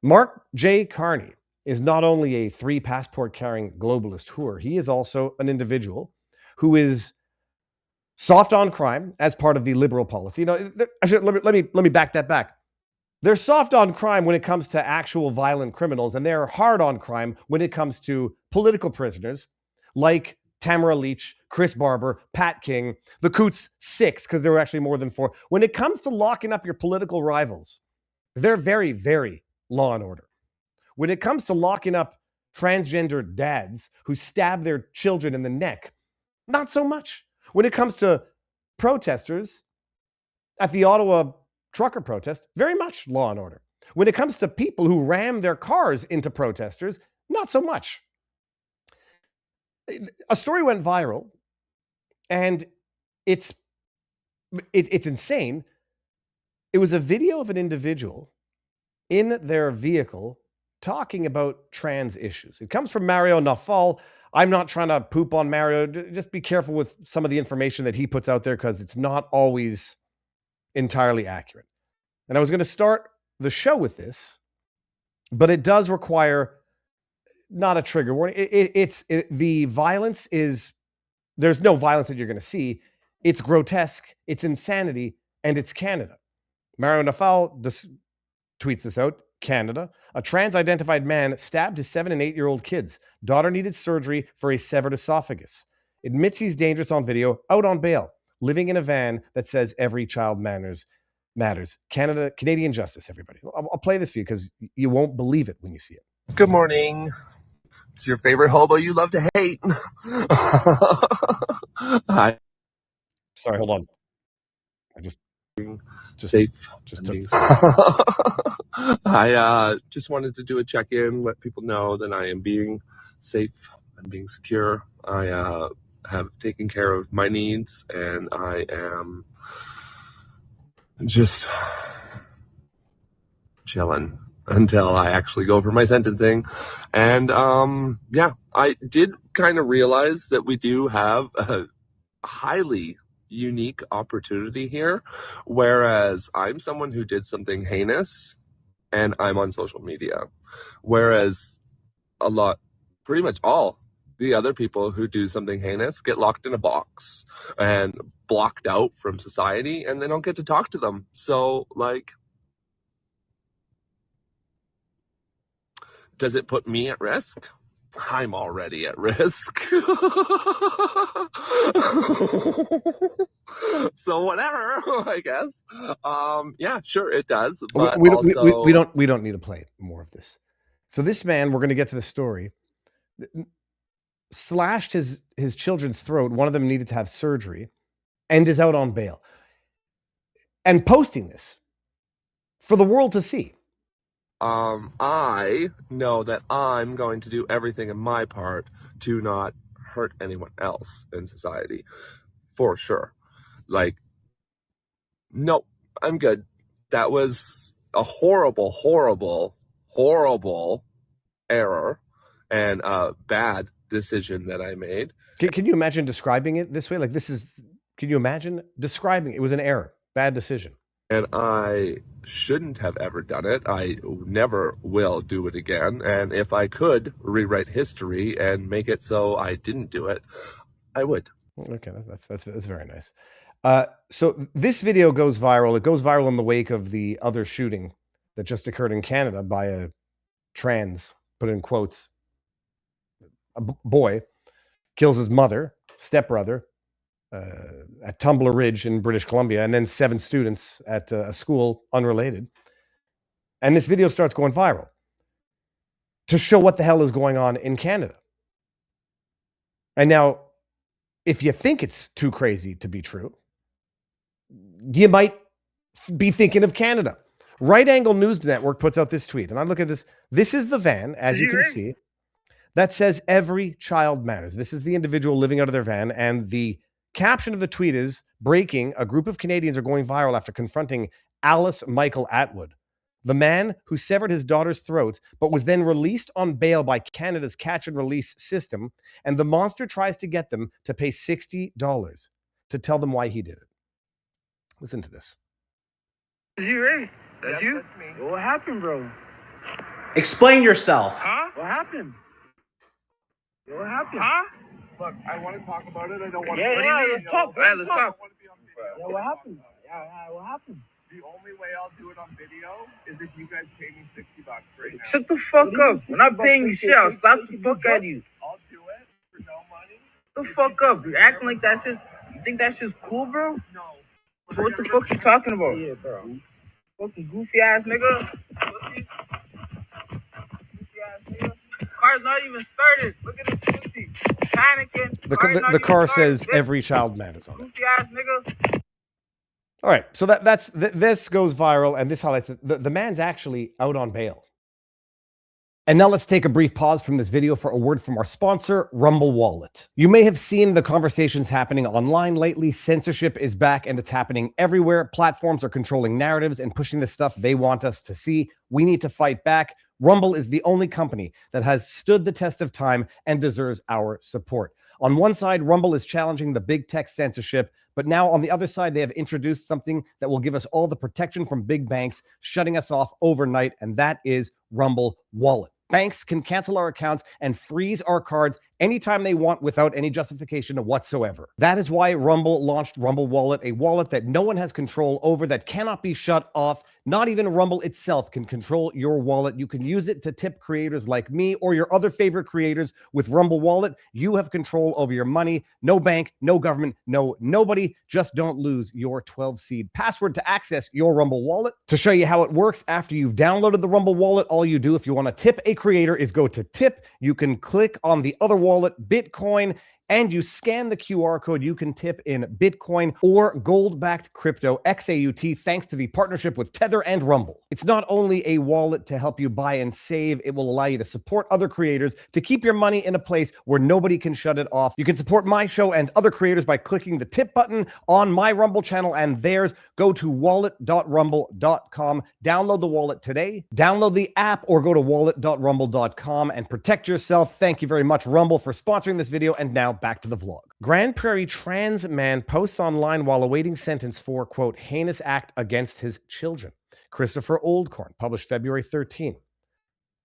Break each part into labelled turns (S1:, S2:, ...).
S1: Mark J. Carney is not only a 3 passport carrying globalist whore, he is also an individual who is soft on crime as part of the liberal policy. Let me back that back. They're soft on crime when it comes to actual violent criminals, and they're hard on crime when it comes to political prisoners like Tamara Leach, Chris Barber, Pat King, the Coots 6, because there were actually more than 4. When it comes to locking up your political rivals, they're very, very law and order. When it comes to locking up transgender dads who stab their children in the neck, not so much. When it comes to protesters at the Ottawa trucker protest, very much law and order. When it comes to people who ram their cars into protesters, not so much. A story went viral, and it's insane. It was a video of an individual in their vehicle talking about trans issues. It comes from Mario Nafal. I'm not trying to poop on Mario. Just be careful with some of the information that he puts out there because it's not always entirely accurate. And I was going to start the show with this, but it does require not a trigger warning. The violence is, there's no violence that you're going to see. It's grotesque, it's insanity, and it's Canada. Mario Nafal tweets this out. Canada, a trans-identified man stabbed his 7 and 8-year-old kids. Daughter needed surgery for a severed esophagus. Admits he's dangerous on video, out on bail, living in a van that says every child matters. Canadian justice, everybody. I'll play this for you because you won't believe it when you see it.
S2: Good morning. It's your favorite hobo you love to hate. Hi.
S1: Sorry, hold on. I just
S2: safe.
S1: Just took
S2: I just wanted to do a check-in, let people know that I am being safe. I'm being secure. I have taken care of my needs, and I am just chilling until I actually go for my sentencing. And yeah, I did kind of realize that we do have a highly unique opportunity here, whereas I'm someone who did something heinous and I'm on social media, whereas pretty much all the other people who do something heinous get locked in a box and blocked out from society, and they don't get to talk to them. So, like, does it put me at risk? I'm already at risk. So whatever, I guess. Yeah, sure, it does. But
S1: we don't need to play more of this. So this man, we're going to get to the story, slashed his children's throat. One of them needed to have surgery, and is out on bail, and posting this for the world to see.
S2: I know that I'm going to do everything in my part to not hurt anyone else in society, for sure. Like, no, I'm good. That was a horrible, horrible, horrible error and a bad decision that I made.
S1: Can you imagine describing it this way? Like, can you imagine describing it? It was an error, bad decision.
S2: And I shouldn't have ever done it. I never will do it again. And if I could rewrite history and make it so I didn't do it, I would.
S1: Okay, that's very nice. So this video goes viral. It goes viral in the wake of the other shooting that just occurred in Canada by a trans, put in quotes, a boy kills his mother, stepbrother, at Tumbler Ridge in British Columbia, and then 7 students at a school unrelated. And this video starts going viral to show what the hell is going on in Canada. And now, if you think it's too crazy to be true, you might be thinking of Canada. Right Angle News Network puts out this tweet, and I look at this. This is the van, as you can see, that says every child matters. This is the individual living out of their van, and the caption of the tweet is, breaking, a group of Canadians are going viral after confronting Alice Michael Atwood, the man who severed his daughter's throat, but was then released on bail by Canada's catch and release system, and the monster tries to get them to pay $60 to tell them why he did it. Listen to this.
S3: You, eh? That's you?
S4: That's me. What happened, bro?
S3: Explain yourself.
S4: Huh? What happened? What happened? Huh? Look, I want to talk about it. I don't want to. Yeah, let's talk. All right, let's talk. Yeah, what happened? Yeah, what happened? The only way I'll do it on video is if you guys pay me $60 right now. Shut the fuck up. We're not paying you shit. I'll slap the fuck out of you. I'll do it for no money. Shut the fuck up. You're acting like that shit's. You think that shit's cool, bro? No. So what the fuck you talking about? Yeah, bro. Fucking goofy ass nigga. Pussy. Goofy ass nigga. Car's not even started. Look at this pussy. Panicking.
S1: The car says every child matters on it.
S4: Goofy ass nigga.
S1: All right, so this goes viral, and this highlights that the man's actually out on bail. And now let's take a brief pause from this video for a word from our sponsor, Rumble Wallet. You may have seen the conversations happening online lately. Censorship is back and it's happening everywhere. Platforms are controlling narratives and pushing the stuff they want us to see. We need to fight back. Rumble is the only company that has stood the test of time and deserves our support. On one side, Rumble is challenging the big tech censorship, but now on the other side, they have introduced something that will give us all the protection from big banks shutting us off overnight, and that is Rumble Wallet. Banks can cancel our accounts and freeze our cards anytime they want without any justification whatsoever. That is why Rumble launched Rumble Wallet, a wallet that no one has control over, that cannot be shut off. Not even Rumble itself can control your wallet. You can use it to tip creators like me or your other favorite creators. With Rumble Wallet, you have control over your money. No bank, no government, no nobody. Just don't lose your 12-seed password to access your Rumble Wallet. To show you how it works, after you've downloaded the Rumble Wallet, all you do if you want to tip a creator is go to tip. You can click on the other wallet, Bitcoin, and you scan the QR code. You can tip in Bitcoin or gold-backed crypto, XAUT, thanks to the partnership with Tether and Rumble. It's not only a wallet to help you buy and save, it will allow you to support other creators, to keep your money in a place where nobody can shut it off. You can support my show and other creators by clicking the tip button on my Rumble channel and theirs. Go to wallet.rumble.com. Download the wallet today. Download the app or go to wallet.rumble.com and protect yourself. Thank you very much, Rumble, for sponsoring this video. And now back to the vlog. Grand Prairie trans man posts online while awaiting sentence for, quote, heinous act against his children. Christopher Oldcorn, published February 13.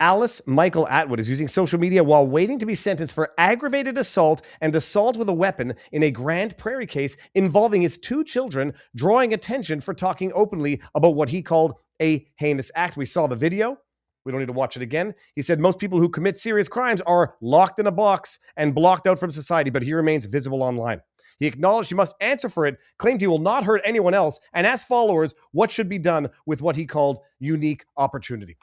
S1: Alice Michael Atwood is using social media while waiting to be sentenced for aggravated assault and assault with a weapon in a Grand Prairie case involving his 2 children, drawing attention for talking openly about what he called a heinous act. We saw the video. We don't need to watch it again. He said most people who commit serious crimes are locked in a box and blocked out from society, but he remains visible online. He acknowledged he must answer for it, claimed he will not hurt anyone else, and asked followers what should be done with what he called unique opportunity.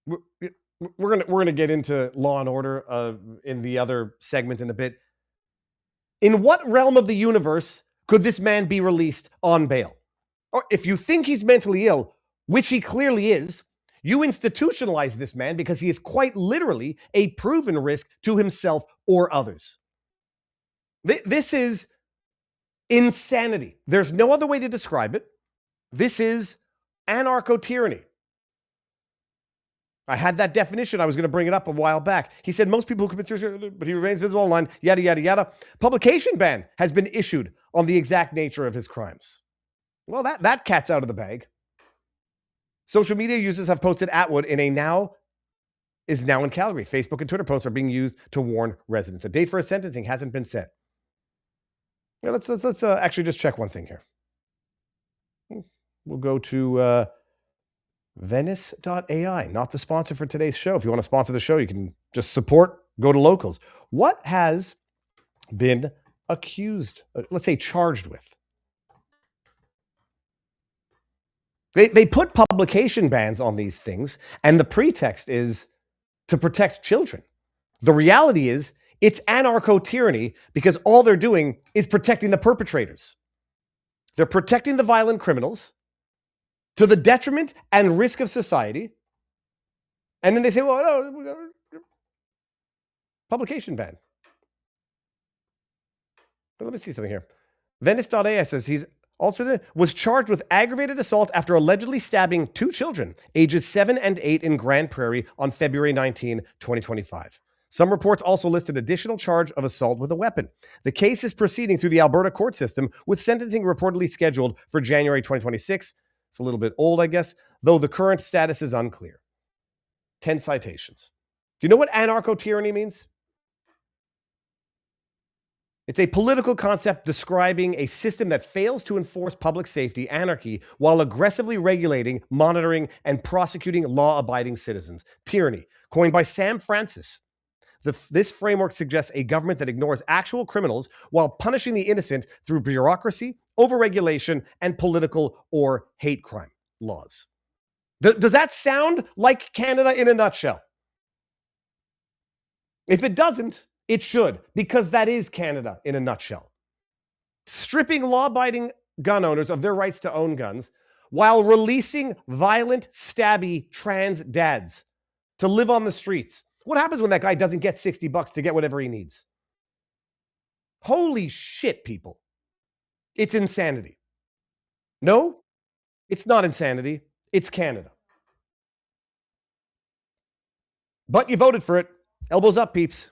S1: We're gonna get into Law and Order in the other segment in a bit. In what realm of the universe could this man be released on bail? Or if you think he's mentally ill, which he clearly is, you institutionalize this man because he is quite literally a proven risk to himself or others. This is insanity. There's no other way to describe it. This is anarcho-tyranny. I had that definition. I was going to bring it up a while back. He said most people who commit suicide, but he remains visible online, yada, yada, yada. Publication ban has been issued on the exact nature of his crimes. Well, that cat's out of the bag. Social media users have posted Atwood is now in Calgary. Facebook and Twitter posts are being used to warn residents. A date for his sentencing hasn't been set. Yeah, let's actually just check one thing here. We'll go to Venice.ai, not the sponsor for today's show. If you want to sponsor the show, you can just support, go to locals. What has been accused, let's say charged with? They put publication bans on these things, and the pretext is to protect children. The reality is it's anarcho-tyranny because all they're doing is protecting the perpetrators. They're protecting the violent criminals to the detriment and risk of society. And then they say, well, no, we got publication ban. But let me see something here. Venice.ai says he's also was charged with aggravated assault after allegedly stabbing 2 children, ages 7 and 8, in Grand Prairie on February 19, 2025. Some reports also listed additional charge of assault with a weapon. The case is proceeding through the Alberta court system, with sentencing reportedly scheduled for January 2026. It's a little bit old, I guess, though the current status is unclear. 10 citations. Do you know what anarcho-tyranny means? It's a political concept describing a system that fails to enforce public safety, anarchy, while aggressively regulating, monitoring, and prosecuting law-abiding citizens. Tyranny, coined by Sam Francis. This framework suggests a government that ignores actual criminals while punishing the innocent through bureaucracy, overregulation, and political or hate crime laws. Does that sound like Canada in a nutshell? If it doesn't, it should, because that is Canada in a nutshell. Stripping law-abiding gun owners of their rights to own guns while releasing violent, stabby trans dads to live on the streets. What happens when that guy doesn't get $60 to get whatever he needs? Holy shit, people. It's insanity. No, it's not insanity. It's Canada. But you voted for it. Elbows up, peeps.